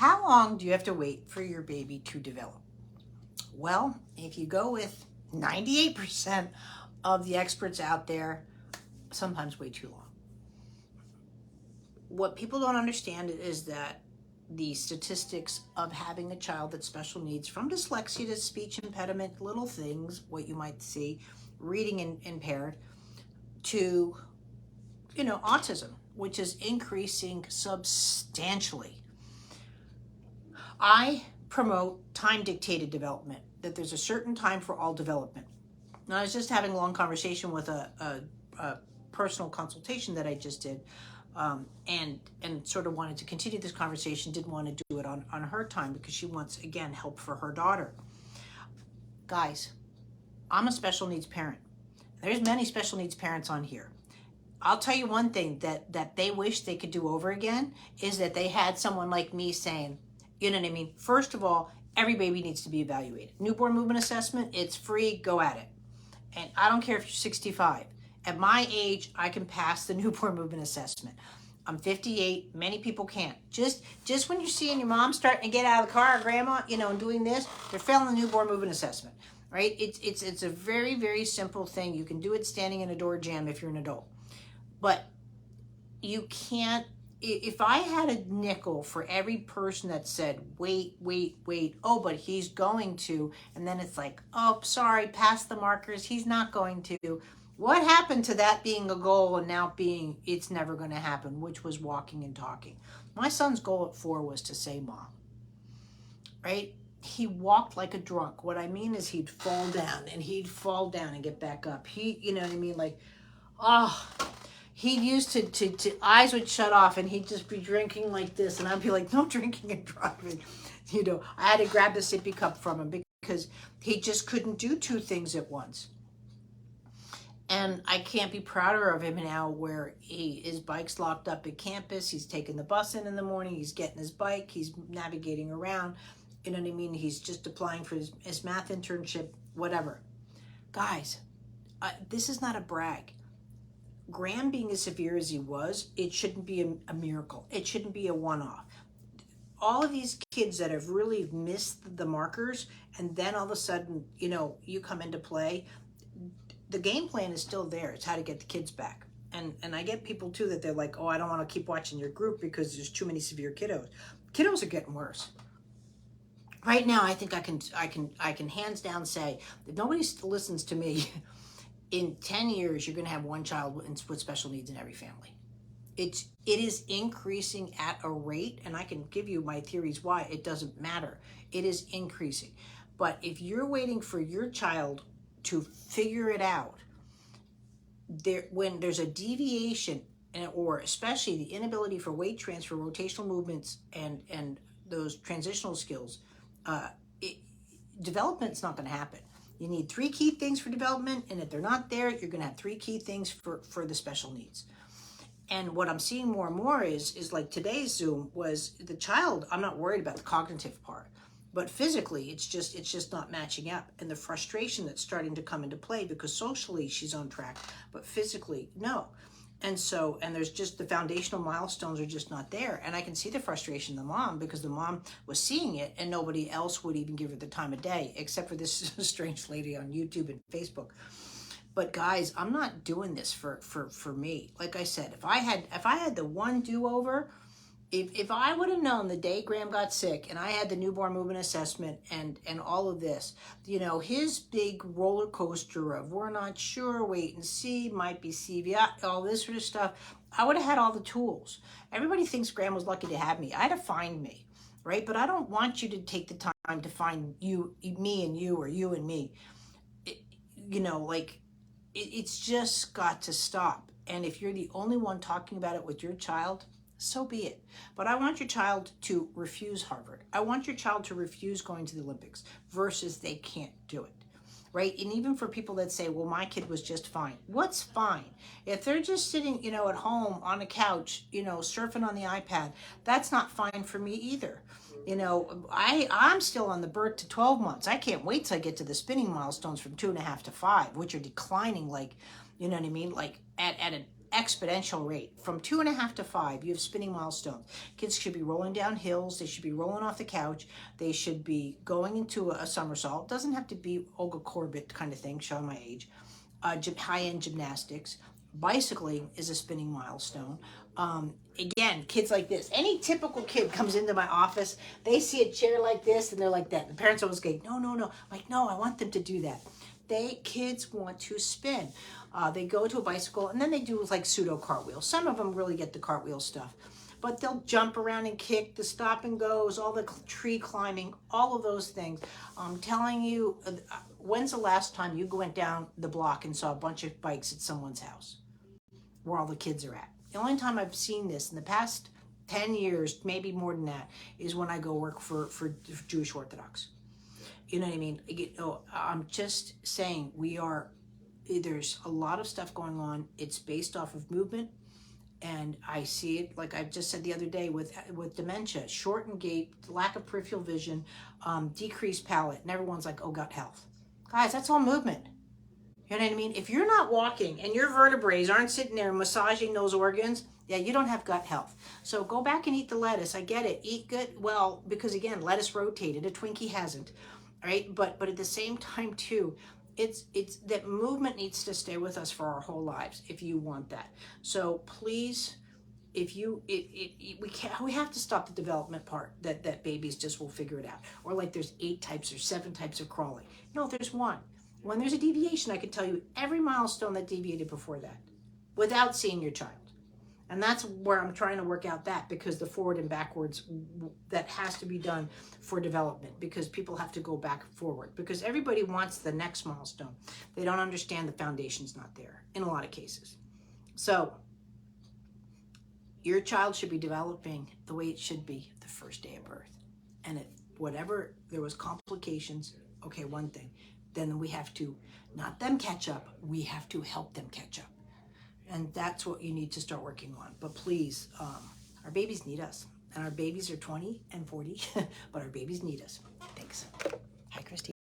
How long do you have to wait for your baby to develop? Well, if you go with 98% of the experts out there, sometimes way too long. What people don't understand is that the statistics of having a child that's special needs, from dyslexia to speech impediment, little things, what you might see, reading impaired, to, autism, which is increasing substantially. I promote time-dictated development, that there's a certain time for all development. And I was just having a long conversation with a personal consultation that I just did, and sort of wanted to continue this conversation, didn't want to do it on her time because she wants, again, help for her daughter. Guys, I'm a special needs parent. There's many special needs parents on here. I'll tell you one thing that they wish they could do over again is that they had someone like me saying, you know what I mean? First of all, every baby needs to be evaluated. Newborn movement assessment, it's free, go at it. And I don't care if you're 65. At my age, I can pass the newborn movement assessment. I'm 58, many people can't. Just when you're seeing your mom starting to get out of the car, or grandma, and doing this, they're failing the newborn movement assessment, right? It's a very, very simple thing. You can do it standing in a door jam if you're an adult. But you can't, if I had a nickel for every person that said, wait, oh, but he's going to, and then it's like, oh, sorry, pass the markers, he's not going to. What happened to that being a goal and now being, it's never going to happen, which was walking and talking? My son's goal at 4 was to say mom, right? He walked like a drunk. What I mean is he'd fall down and get back up. He, you know what I mean? Like, he used to eyes would shut off and he'd just be drinking like this. And I'd be like, no drinking and driving. I had to grab the sippy cup from him because he just couldn't do 2 things at once. And I can't be prouder of him now where his bike's locked up at campus. He's taking the bus in the morning. He's getting his bike. He's navigating around. You know what I mean? He's just applying for his math internship, whatever. Guys, this is not a brag. Graham being as severe as he was, it shouldn't be a miracle. It shouldn't be a one-off. All of these kids that have really missed the markers, and then all of a sudden, you come into play, the game plan is still there. It's how to get the kids back. And I get people too that they're like, oh, I don't want to keep watching your group because there's too many severe kiddos. Kiddos are getting worse. Right now, I think I can hands down say that nobody listens to me. In 10 years, you're going to have one child with special needs in every family. It is increasing at a rate, and I can give you my theories why. It doesn't matter. It is increasing. But if you're waiting for your child to figure it out, when there's a deviation, or especially the inability for weight transfer, rotational movements, and those transitional skills, development's not going to happen. You need 3 key things for development, and if they're not there, you're going to have 3 key things for the special needs. And what I'm seeing more and more is like today's Zoom was the child. I'm not worried about the cognitive part, but physically, it's just not matching up, and the frustration that's starting to come into play because socially she's on track, but physically no. And there's just the foundational milestones are just not there. And I can see the frustration of the mom because the mom was seeing it and nobody else would even give her the time of day, except for this strange lady on YouTube and Facebook. But guys, I'm not doing this for me. Like I said, if I had the one do-over, if I would have known the day Graham got sick and I had the newborn movement assessment and all of this, his big roller coaster of we're not sure, wait and see, might be CVI, all this sort of stuff, I would have had all the tools. Everybody thinks Graham was lucky to have me. I had to find me, right? But I don't want you to take the time to find me and you, or you and me. It's just got to stop. And if you're the only one talking about it with your child, so be it. But I want your child to refuse Harvard. I want your child to refuse going to the Olympics versus they can't do it, right? And even for people that say, well, my kid was just fine. What's fine? If they're just sitting, at home on a couch, surfing on the iPad, that's not fine for me either. I'm still on the birth to 12 months. I can't wait till I get to the spinning milestones from 2.5 to 5, which are declining like, you know what I mean? Like at exponential rate. From 2.5 to 5, you have spinning milestones. Kids should be rolling down hills. They should be rolling off the couch. They should be going into a somersault. It doesn't have to be Olga Korbut kind of thing, showing my age. High-end gymnastics. Bicycling is a spinning milestone. Again, kids like this. Any typical kid comes into my office, they see a chair like this, and they're like that. The parents always go, no, no, no. I'm like, no, I want them to do that. Kids want to spin. They go to a bicycle, and then they do like pseudo cartwheels. Some of them really get the cartwheel stuff. But they'll jump around and kick, the stop and goes, all the tree climbing, all of those things. I'm telling you, when's the last time you went down the block and saw a bunch of bikes at someone's house where all the kids are at? The only time I've seen this in the past 10 years, maybe more than that, is when I go work for Jewish Orthodox. You know what I mean? I'm just saying there's a lot of stuff going on. It's based off of movement. And I see it, like I just said the other day, with dementia, shortened gait, lack of peripheral vision, decreased palate, and everyone's like, oh, gut health. Guys, that's all movement. You know what I mean? If you're not walking and your vertebrae aren't sitting there massaging those organs, yeah, you don't have gut health. So go back and eat the lettuce. I get it. Eat good. Well, because again, lettuce rotated. A Twinkie hasn't. Right? But at the same time, too, it's that movement needs to stay with us for our whole lives if you want that. So please, we have to stop the development part that babies just will figure it out. Or like there's 8 types or 7 types of crawling. No, there's one. When there's a deviation, I can tell you every milestone that deviated before that without seeing your child. And that's where I'm trying to work out that, because the forward and backwards, that has to be done for development, because people have to go back forward, because everybody wants the next milestone. They don't understand the foundation's not there in a lot of cases. So your child should be developing the way it should be the first day of birth. And if whatever there was complications, okay, one thing, then we have to, not them catch up, we have to help them catch up. And that's what you need to start working on. But please, our babies need us. And our babies are 20 and 40, but our babies need us. Thanks. Hi, Christy.